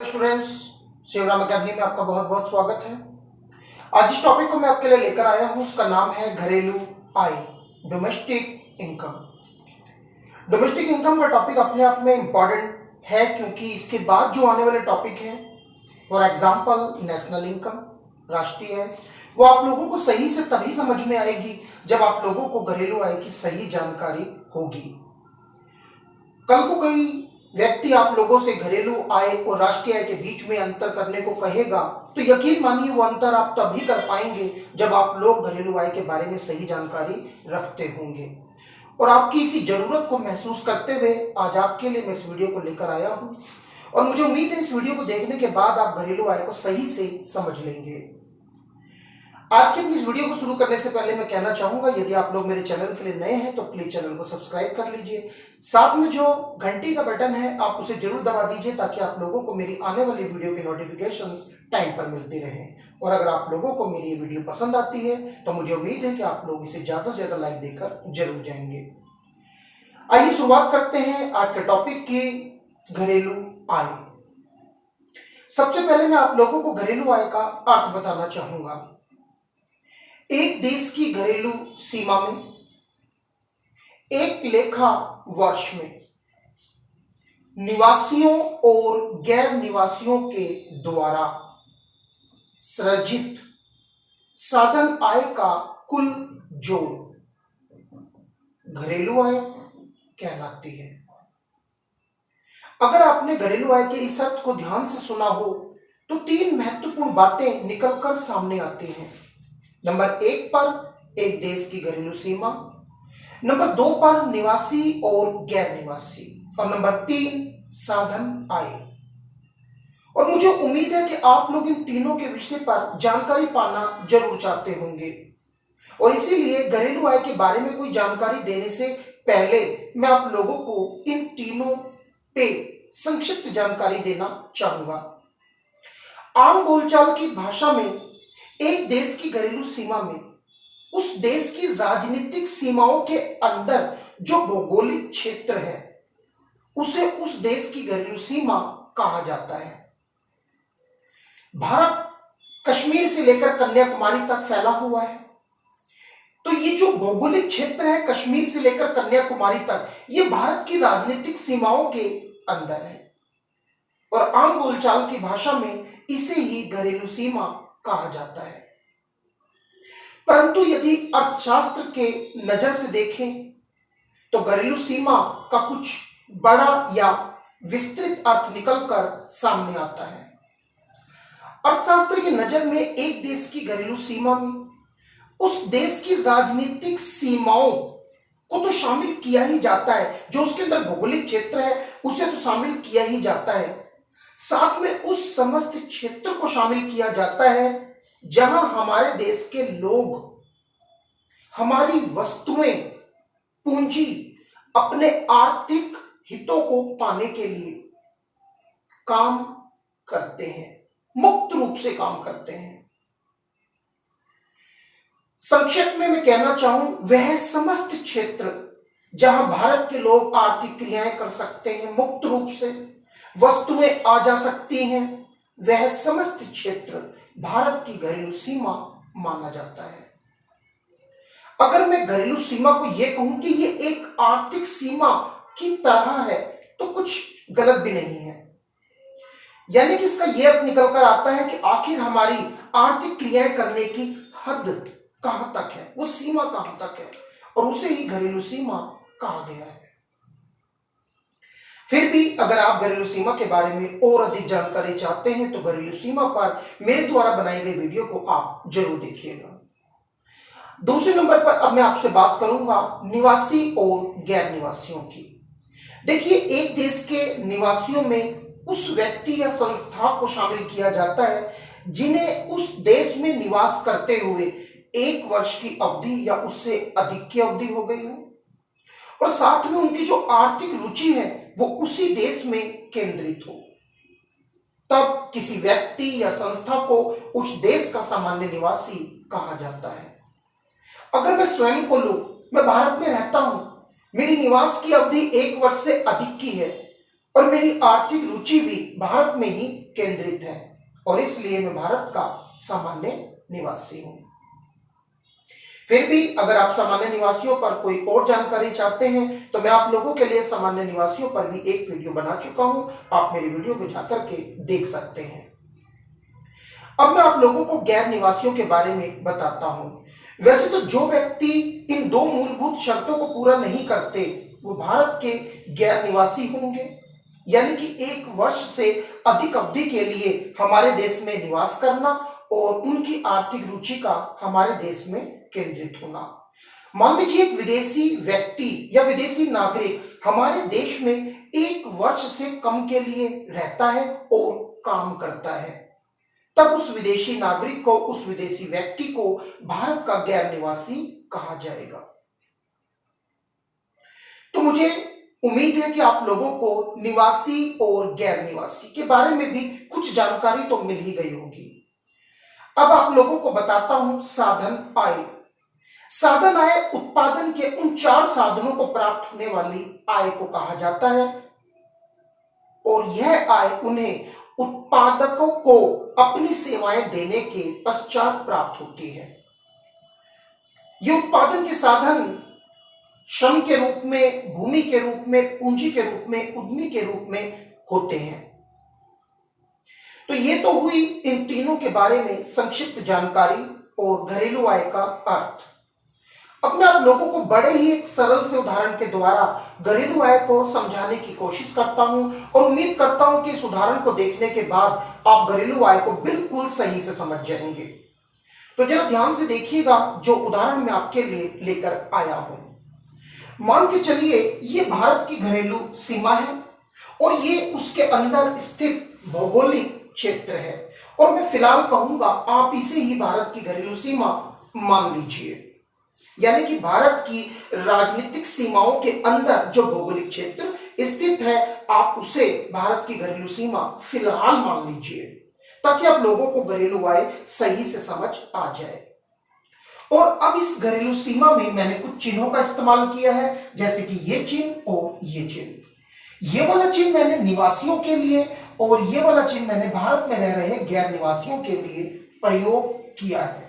Students, Shivram academy में आपका बहुत बहुत स्वागत है। आज जिस टॉपिक को मैं आपके लिए लेकर आया हूं उसका नाम है घरेलू आय, डोमेस्टिक इनकम। डोमेस्टिक इनकम का टॉपिक अपने आप में इंपॉर्टेंट है क्योंकि इसके बाद जो आने वाले टॉपिक हैं, फॉर एग्जाम्पल नेशनल इनकम, राष्ट्रीय आय, वो आप लोगों को सही से तभी समझ में आएगी जब आप लोगों को घरेलू आय की सही जानकारी होगी। कल को कोई व्यक्ति आप लोगों से घरेलू आय और राष्ट्रीय आय के बीच में अंतर करने को कहेगा तो यकीन मानिए वो अंतर आप तभी कर पाएंगे जब आप लोग घरेलू आय के बारे में सही जानकारी रखते होंगे। और आपकी इसी जरूरत को महसूस करते हुए आज आपके लिए मैं इस वीडियो को लेकर आया हूं और मुझे उम्मीद है इस वीडियो को देखने के बाद आप घरेलू आय को सही से समझ लेंगे। आज के इस वीडियो को शुरू करने से पहले मैं कहना चाहूंगा, यदि आप लोग मेरे चैनल के लिए नए हैं तो प्लीज चैनल को सब्सक्राइब कर लीजिए। साथ में जो घंटी का बटन है आप उसे जरूर दबा दीजिए ताकि आप लोगों को मेरी आने वाली वीडियो की नोटिफिकेशंस टाइम पर मिलती रहें। और अगर आप लोगों को मेरी ये वीडियो पसंद आती है तो मुझे उम्मीद है कि आप लोग इसे ज्यादा से ज्यादा लाइक देकर जरूर जाएंगे। आइए शुरुआत करते हैं आज के टॉपिक की, घरेलू आय। सबसे पहले मैं आप लोगों को घरेलू आय का अर्थ बताना चाहूंगा। एक देश की घरेलू सीमा में एक लेखा वर्ष में निवासियों और गैर निवासियों के द्वारा सृजित साधन आय का कुल जोड़ घरेलू आय कहलाती है। अगर आपने घरेलू आय के इस अर्थ को ध्यान से सुना हो तो तीन महत्वपूर्ण बातें निकलकर सामने आती हैं। नंबर 1 पर एक देश की घरेलू सीमा, नंबर 2 पर निवासी और गैर निवासी, और नंबर 3 साधन आय। और मुझे उम्मीद है कि आप लोग इन तीनों के विषय पर जानकारी पाना जरूर चाहते होंगे और इसीलिए घरेलू आय के बारे में कोई जानकारी देने से पहले मैं आप लोगों को इन तीनों पे संक्षिप्त जानकारी देना चाहूंगा। आम बोलचाल की भाषा में एक देश की घरेलू सीमा में उस देश की राजनीतिक सीमाओं के अंदर जो भौगोलिक क्षेत्र है उसे उस देश की घरेलू सीमा कहा जाता है। भारत कश्मीर से लेकर कन्याकुमारी तक फैला हुआ है, तो ये जो भौगोलिक क्षेत्र है कश्मीर से लेकर कन्याकुमारी तक, ये भारत की राजनीतिक सीमाओं के अंदर है और आम बोलचाल की भाषा में इसे ही घरेलू सीमा कहा जाता है। परंतु यदि अर्थशास्त्र के नजर से देखें तो घरेलू सीमा का कुछ बड़ा या विस्तृत अर्थ निकलकर सामने आता है। अर्थशास्त्र की नजर में एक देश की घरेलू सीमा में उस देश की राजनीतिक सीमाओं को तो शामिल किया ही जाता है, जो उसके अंदर भौगोलिक क्षेत्र है उसे तो शामिल किया ही जाता है, साथ में उस समस्त क्षेत्र को शामिल किया जाता है जहां हमारे देश के लोग हमारी वस्तुएं, पूंजी अपने आर्थिक हितों को पाने के लिए काम करते हैं, मुक्त रूप से काम करते हैं। संक्षेप में मैं कहना चाहूं, वह समस्त क्षेत्र जहां भारत के लोग आर्थिक क्रियाएं कर सकते हैं, मुक्त रूप से वस्तुएं आ जा सकती हैं, वह समस्त क्षेत्र भारत की घरेलू सीमा माना जाता है। अगर मैं घरेलू सीमा को यह कहूं कि यह एक आर्थिक सीमा की तरह है तो कुछ गलत भी नहीं है। यानी कि इसका यह अर्थ निकलकर आता है कि आखिर हमारी आर्थिक क्रियाएं करने की हद कहां तक है, वो सीमा कहां तक है, और उसे ही घरेलू सीमा कहा गया है। फिर भी अगर आप घरेलू सीमा के बारे में और अधिक जानकारी चाहते हैं तो घरेलू सीमा पर मेरे द्वारा बनाई गई वीडियो को आप जरूर देखिएगा। दूसरे नंबर पर अब मैं आपसे बात करूंगा निवासी और गैर निवासियों की। देखिए, एक देश के निवासियों में उस व्यक्ति या संस्था को शामिल किया जाता है जिन्हें उस देश में निवास करते हुए 1 वर्ष की अवधि या उससे अधिक की अवधि हो गई हो और साथ में उनकी जो आर्थिक रुचि है वो उसी देश में केंद्रित हो, तब किसी व्यक्ति या संस्था को उस देश का सामान्य निवासी कहा जाता है। अगर मैं स्वयं को लूं, मैं भारत में रहता हूं, मेरी निवास की अवधि 1 वर्ष से अधिक की है, और मेरी आर्थिक रुचि भी भारत में ही केंद्रित है और इसलिए मैं भारत का सामान्य निवासी हूं। फिर भी अगर आप सामान्य निवासियों पर कोई और जानकारी चाहते हैं तो मैं आप लोगों के लिए सामान्य निवासियों पर भी एक वीडियो बना चुका हूं, आप मेरी वीडियो को जाकर के देख सकते हैं। अब मैं आप लोगों को गैर निवासियों के बारे में बताता हूं। वैसे तो जो व्यक्ति इन दो मूलभूत शर्तों को पूरा नहीं करते वो भारत के गैर निवासी होंगे, यानी कि 1 वर्ष से अधिक अवधि के लिए हमारे देश में निवास करना और उनकी आर्थिक रुचि का हमारे देश में केंद्रित होना। मान लीजिए एक विदेशी व्यक्ति या विदेशी नागरिक हमारे देश में 1 वर्ष से कम के लिए रहता है और काम करता है, तब उस विदेशी नागरिक को, उस विदेशी व्यक्ति को भारत का गैर निवासी कहा जाएगा। तो मुझे उम्मीद है कि आप लोगों को निवासी और गैर निवासी के बारे में भी कुछ जानकारी तो मिल ही गई होगी। अब आप लोगों को बताता हूं साधन आय। साधन आय उत्पादन के उन 4 साधनों को प्राप्त होने वाली आय को कहा जाता है और यह आय उन्हें उत्पादकों को अपनी सेवाएं देने के पश्चात प्राप्त होती है। ये उत्पादन के साधन श्रम के रूप में, भूमि के रूप में, पूंजी के रूप में, उद्यमी के रूप में होते हैं। तो ये तो हुई इन तीनों के बारे में संक्षिप्त जानकारी और घरेलू आय का अर्थ। अब मैं आप लोगों को बड़े ही एक सरल से उदाहरण के द्वारा घरेलू आय को समझाने की कोशिश करता हूं और उम्मीद करता हूं कि इस उदाहरण को देखने के बाद आप घरेलू आय को बिल्कुल सही से समझ जाएंगे। तो जरा ध्यान से देखिएगा जो उदाहरण मैं आपके लिए लेकर आया हूं। मान के चलिए ये भारत की घरेलू सीमा है और ये उसके अंदर स्थित भौगोलिक क्षेत्र है और मैं फिलहाल कहूंगा आप इसे ही भारत की घरेलू सीमा मान लीजिए, यानी कि भारत की राजनीतिक सीमाओं के अंदर जो भौगोलिक क्षेत्र स्थित है आप उसे भारत की घरेलू सीमा फिलहाल मान लीजिए, ताकि आप लोगों को घरेलू आय सही से समझ आ जाए। और अब इस घरेलू सीमा में मैंने कुछ चिन्हों का इस्तेमाल किया है, जैसे कि ये चिन्ह और ये चिन्ह। ये वाला चिन्ह मैंने निवासियों के लिए और ये वाला चिन्ह मैंने भारत में रह रहे गैर निवासियों के लिए प्रयोग किया है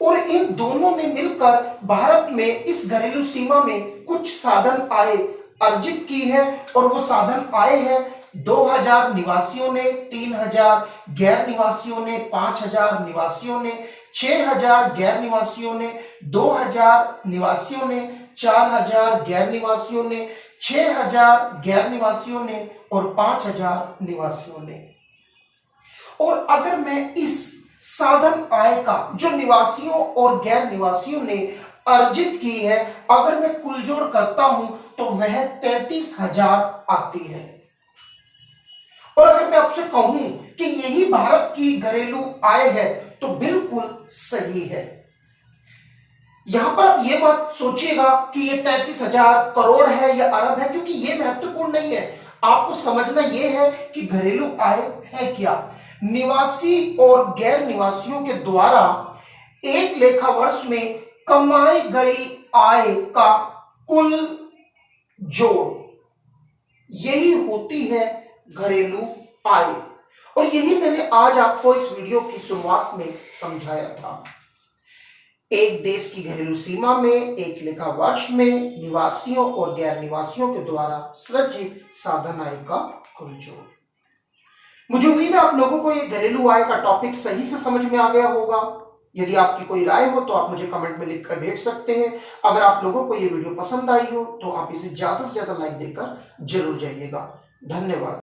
और इन दोनों ने मिलकर भारत में इस घरेलू सीमा में कुछ साधन आय अर्जित की है और वो साधन आय है 2000 निवासियों ने, 3000 गैर निवासियों ने, 5000 निवासियों ने, 6000 गैर निवासियों ने, 2000 निवासियों ने, 4000 गैर निवासियों ने, 6000 गैर निवासियों ने और 5000 निवासियों ने। और अगर मैं इस साधन आय का जो निवासियों और गैर निवासियों ने अर्जित की है अगर मैं कुल जोड़ करता हूं तो वह 33,000 आती है। और अगर मैं आपसे कहूं कि यही भारत की घरेलू आय है तो बिल्कुल सही है। यहां पर आप ये मत सोचिएगा कि ये 33,000 करोड़ है या अरब है, क्योंकि ये महत्वपूर्ण नहीं है। आपको समझना यह है कि घरेलू आय है क्या। निवासी और गैर निवासियों के द्वारा एक लेखा वर्ष में कमाई गई आय का कुल जोड़, यही होती है घरेलू आय। और यही मैंने आज आपको इस वीडियो की शुरुआत में समझाया था। एक देश की घरेलू सीमा में एक लेखा वर्ष में निवासियों और गैर निवासियों के द्वारा सृजित साधन आय का कुल जोड़। मुझे उम्मीद है आप लोगों को ये घरेलू आय का टॉपिक सही से समझ में आ गया होगा। यदि आपकी कोई राय हो तो आप मुझे कमेंट में लिखकर भेज सकते हैं। अगर आप लोगों को ये वीडियो पसंद आई हो तो आप इसे ज्यादा से ज्यादा लाइक देकर जरूर जाइएगा। धन्यवाद।